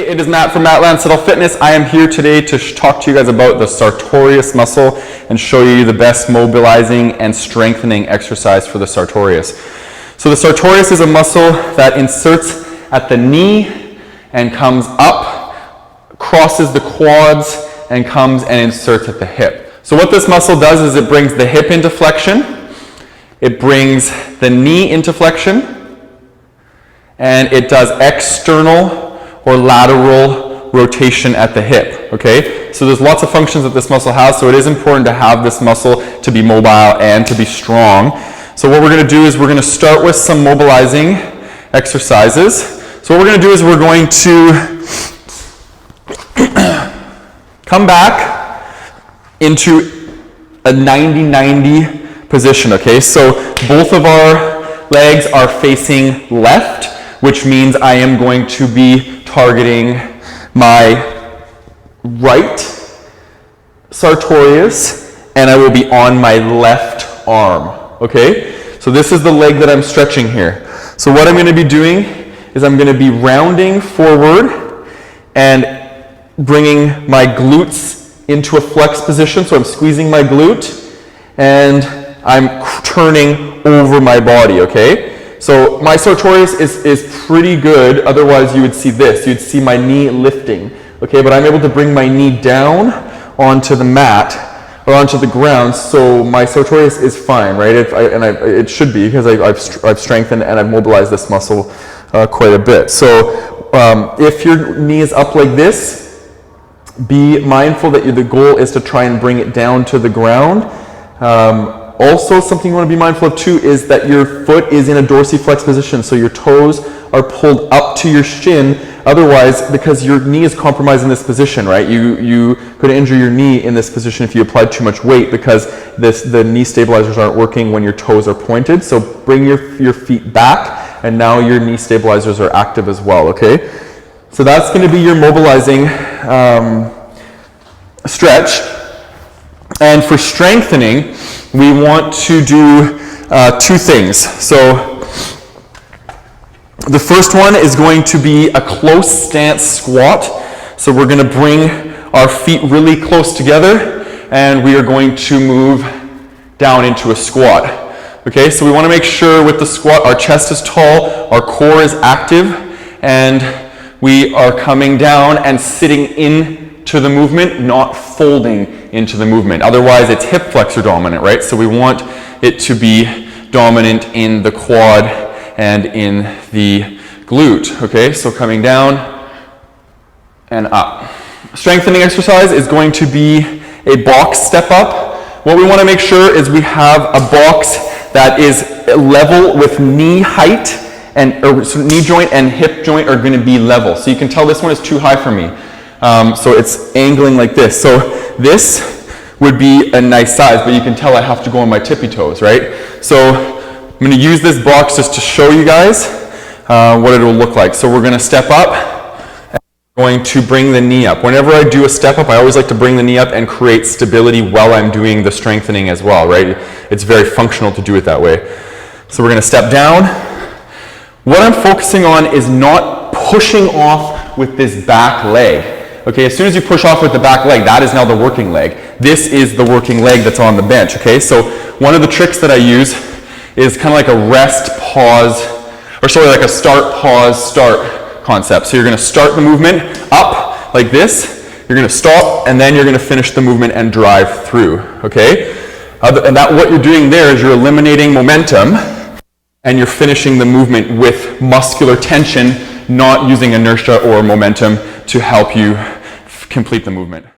Hey, it is Matt from Landsiedel Fitness. I am here today to talk to you guys about the Sartorius muscle and show you the best mobilizing and strengthening exercise for the Sartorius. So the Sartorius is a muscle that inserts at the knee and comes up, crosses the quads, and comes and inserts at the hip. So what this muscle does is it brings the hip into flexion, it brings the knee into flexion, and it does external or lateral rotation at the hip, okay? So there's lots of functions that this muscle has, so it is important to have this muscle to be mobile and to be strong. So what we're gonna do is we're gonna start with some mobilizing exercises. So what we're gonna do is we're going to come back into a 90-90 position, okay? So both of our legs are facing left, which means I am going to be targeting my right Sartorius, and I will be on my left arm, okay? So this is the leg that I'm stretching here. So what I'm going to be doing is I'm going to be rounding forward and bringing my glutes into a flex position. So I'm squeezing my glute and I'm turning over my body, okay? So my Sartorius is pretty good, otherwise you would see this. You'd see my knee lifting, okay? But I'm able to bring my knee down onto the mat or onto the ground, so my Sartorius is fine, right? It should be, because I've strengthened and I've mobilized this muscle quite a bit. So if your knee is up like this, be mindful that the goal is to try and bring it down to the ground. Also, something you want to be mindful of too is that your foot is in a dorsiflex position, so your toes are pulled up to your shin. Otherwise, because your knee is compromised in this position, right? You could injure your knee in this position if you applied too much weight, because the knee stabilizers aren't working when your toes are pointed. So bring your feet back, and now your knee stabilizers are active as well, okay? So that's going to be your mobilizing stretch. And for strengthening, we want to do two things. So the first one is going to be a close stance squat. So we're going to bring our feet really close together, and we are going to move down into a squat. Okay, so we want to make sure with the squat our chest is tall, our core is active, and we are coming down and sitting into the movement, not folding into the movement. Otherwise, it's hip flexor dominant, right? So we want it to be dominant in the quad and in the glute, okay? So coming down and up. Strengthening exercise is going to be a box step up. What we want to make sure is we have a box that is level with knee height, so knee joint and hip joint are going to be level. So you can tell this one is too high for me. So it's angling like this. So this would be a nice size, but you can tell I have to go on my tippy toes, right? So I'm going to use this box just to show you guys what it will look like. So we're going to step up, and I'm going to bring the knee up. Whenever I do a step up, I always like to bring the knee up and create stability while I'm doing the strengthening as well, right? It's very functional to do it that way. So we're going to step down. What I'm focusing on is not pushing off with this back leg. Okay, as soon as you push off with the back leg, that is now the working leg. This is the working leg that's on the bench, okay? So one of the tricks that I use is kind of like a rest, pause, or sort of like a start, pause, start concept. So you're going to start the movement up like this, you're going to stop, and then you're going to finish the movement and drive through, okay? And what you're doing there is you're eliminating momentum, and you're finishing the movement with muscular tension, not using inertia or momentum to help you complete the movement.